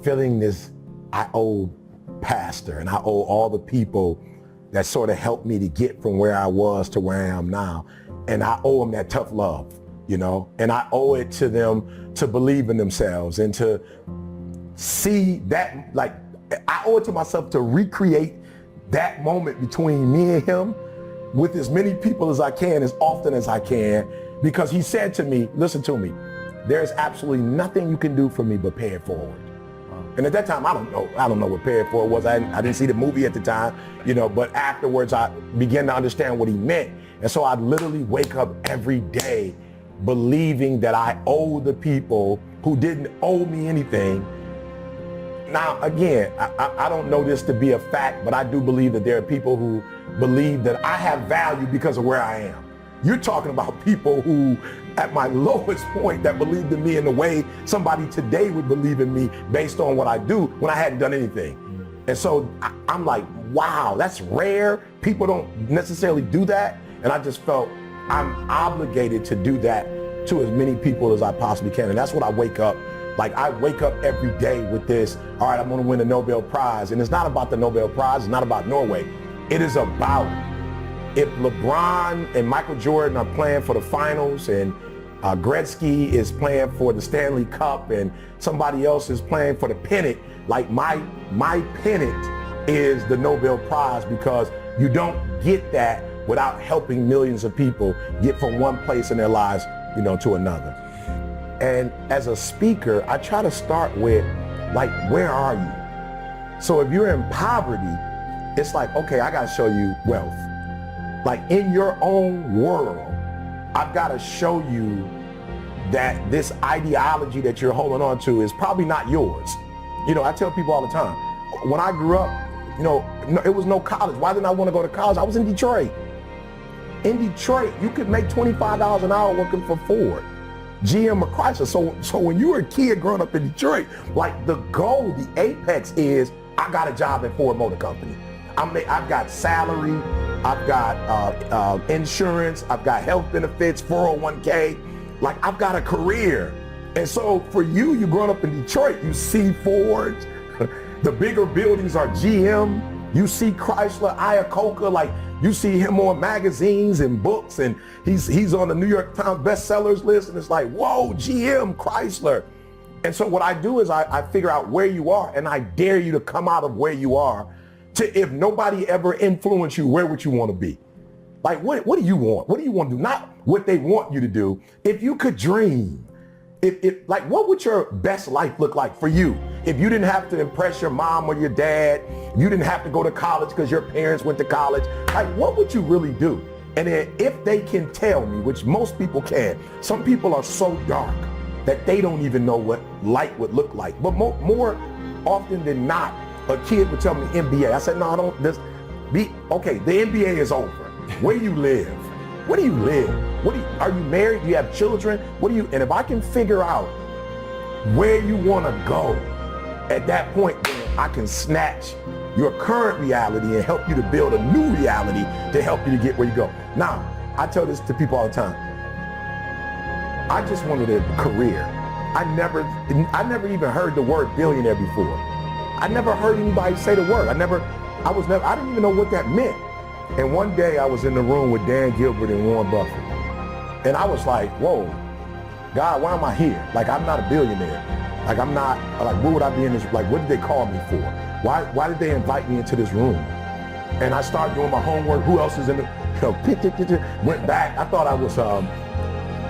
feeling this, I owe pastor and I owe all the people that sort of helped me to get from where I was to where I am now. And I owe them that tough love, you know, and I owe it to them to believe in themselves and to see that, like, I owe it to myself to recreate that moment between me and him with as many people as I can, as often as I can, because he said to me, listen to me, there's absolutely nothing you can do for me but pay it forward. And at that time, I don't know what pay it forward was. I didn't see the movie at the time, you know, but afterwards I began to understand what he meant. And so I literally wake up every day believing that I owe the people who didn't owe me anything. Now, again, I don't know this to be a fact, but I do believe that there are people who believe that I have value because of where I am. You're talking about people who, at my lowest point, that believed in me in the way somebody today would believe in me based on what I do when I hadn't done anything. And so I'm like, wow, that's rare. People don't necessarily do that. And I just felt I'm obligated to do that to as many people as I possibly can. And that's what I wake up. Like, I wake up every day with this, all right, I'm gonna win a Nobel Prize. And it's not about the Nobel Prize, it's not about Norway. It is about, if LeBron and Michael Jordan are playing for the finals and Gretzky is playing for the Stanley Cup and somebody else is playing for the pennant, like my pennant is the Nobel Prize, because you don't get that without helping millions of people get from one place in their lives, you know, to another. And as a speaker, I try to start with, like, where are you? So if you're in poverty, it's like, okay, I gotta show you wealth. Like, in your own world, I've gotta show you that this ideology that you're holding on to is probably not yours. You know, I tell people all the time, when I grew up, you know, it was no college. Why didn't I want to go to college? I was in Detroit. In Detroit, you could make $25 an hour working for Ford, GM, or Chrysler. So when you were a kid growing up in Detroit, like, the goal, the apex is, I got a job at Ford Motor Company. I've got salary, I've got insurance, I've got health benefits, 401k, like, I've got a career. And so for you growing up in Detroit, you see Ford, the bigger buildings are GM, you see Chrysler, Iacocca, like, you see him on magazines and books, and he's on the New York Times bestsellers list, and it's like, whoa, GM, Chrysler. And so what I do is I figure out where you are, and I dare you to come out of where you are to, if nobody ever influenced you, where would you want to be? Like, what do you want? What do you want to do? Not what they want you to do. If you could dream, like, what would your best life look like for you? If you didn't have to impress your mom or your dad, you didn't have to go to college because your parents went to college, like, what would you really do? And then if they can tell me, which most people can, some people are so dark that they don't even know what light would look like. But more often than not, a kid would tell me NBA. I said, no, okay, the NBA is over. Where do you live? Where do you live? Are you married? Do you have children? And if I can figure out where you want to go, at that point, then I can snatch your current reality and help you to build a new reality to help you to get where you go. Now, I tell this to people all the time. I just wanted a career. I never even heard the word billionaire before. I never heard anybody say the word. I didn't even know what that meant. And one day I was in the room with Dan Gilbert and Warren Buffett. And I was like, whoa, God, why am I here? Like, I'm not a billionaire. Like, I'm not, like, what would I be in this, like, what did they call me for? Why did they invite me into this room? And I started doing my homework. Who else is in the, went back. I thought I was, a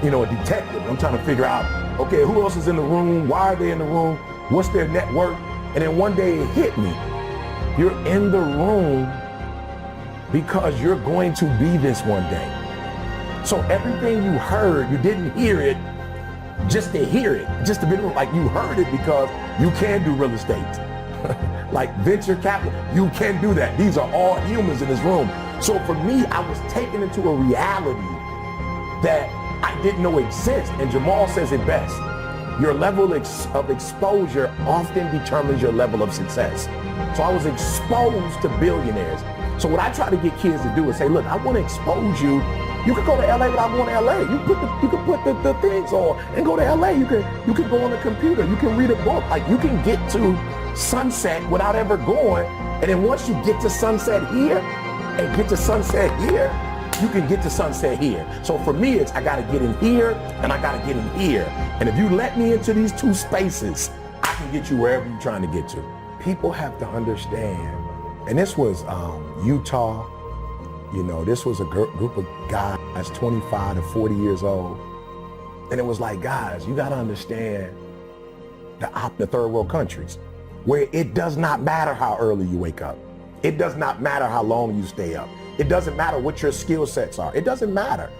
detective. I'm trying to figure out, okay, who else is in the room? Why are they in the room? What's their net worth? And then one day it hit me. You're in the room because you're going to be this one day. So everything you heard, you didn't hear it just to hear it, just to be like, you heard it because you can do real estate. Like venture capital, you can do that. These are all humans in this room. So for me, I was taken into a reality that I didn't know exists. And Jamal says it best. Your level of exposure often determines your level of success. So I was exposed to billionaires. So what I try to get kids to do is say, look, I want to expose you You could go to LA without going to LA. You could put the things on and go to LA. You can go on the computer. You can read a book. Like, you can get to sunset without ever going. And then once you get to sunset here and get to sunset here, you can get to sunset here. So for me, it's I got to get in here and I got to get in here. And if you let me into these two spaces, I can get you wherever you're trying to get to. People have to understand. And this was Utah. You know, this was a group of guys, 25 to 40 years old. And it was like, guys, you got to understand the third world countries, where it does not matter how early you wake up. It does not matter how long you stay up. It doesn't matter what your skill sets are. It doesn't matter.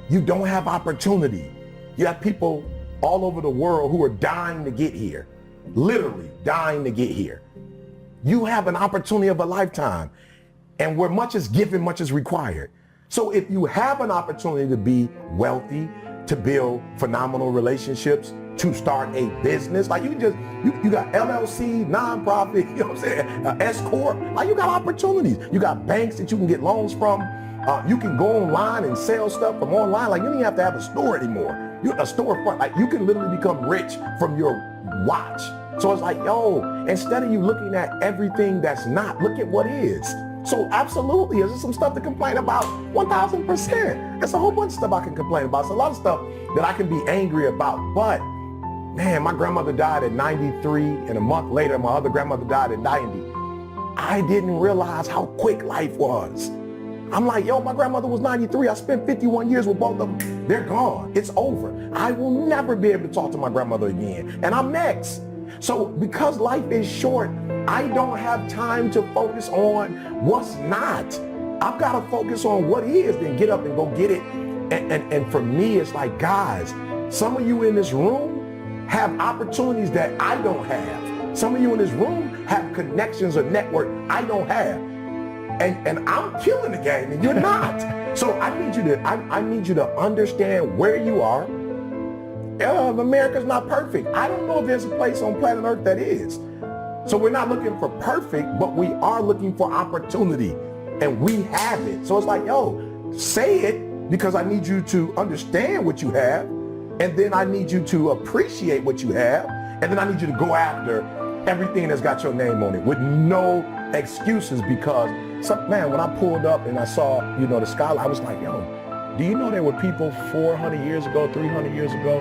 You don't have opportunity. You have people all over the world who are dying to get here, literally dying to get here. You have an opportunity of a lifetime, and where much is given, much is required. So if you have an opportunity to be wealthy, to build phenomenal relationships, to start a business, like you got LLC, nonprofit, you know what I'm saying, S Corp, like you got opportunities. You got banks that you can get loans from. You can go online and sell stuff from online. Like, you don't even have to have a store anymore. A storefront, like you can literally become rich from your watch. So it's like, yo, instead of you looking at everything that's not, look at what is. So absolutely, is there some stuff to complain about? 1,000%. There's a whole bunch of stuff I can complain about. It's a lot of stuff that I can be angry about. But man, my grandmother died at 93, and a month later, my other grandmother died at 90. I didn't realize how quick life was. I'm like, yo, my grandmother was 93. I spent 51 years with both of them. They're gone. It's over. I will never be able to talk to my grandmother again. And I'm next. So because life is short, I don't have time to focus on what's not. I've got to focus on what is, then get up and go get it. And for me, it's like, guys, some of you in this room have opportunities that I don't have. Some of you in this room have connections or network I don't have. And I'm killing the game and you're not. So I need you to understand where you are. America's not perfect. I don't know if there's a place on planet Earth that is. So we're not looking for perfect, but we are looking for opportunity, and we have it. So it's like, yo, say it, because I need you to understand what you have, and then I need you to appreciate what you have, and then I need you to go after everything that's got your name on it with no excuses. Because man, when I pulled up and I saw, the skyline, I was like, yo, do you know there were people 400 years ago, 300 years ago,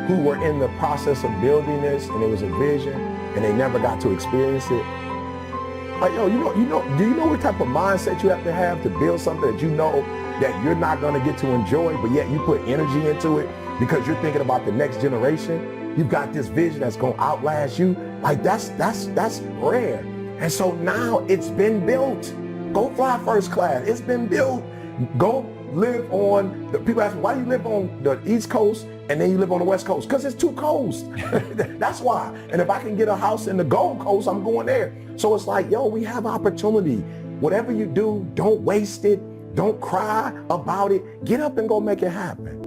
who were in the process of building this, and it was a vision, and they never got to experience it? Like, yo, do you know what type of mindset you have to build something that you know that you're not going to get to enjoy, but yet you put energy into it because you're thinking about the next generation? You've got this vision that's going to outlast you. Like, that's rare. And so now it's been built. Go fly first class. It's been built. Go live on, people ask me, why do you live on the East Coast and then you live on the West Coast? Because it's two coasts. That's why. And if I can get a house in the Gold Coast, I'm going there. So it's like, yo, we have opportunity. Whatever you do, don't waste it. Don't cry about it. Get up and go make it happen.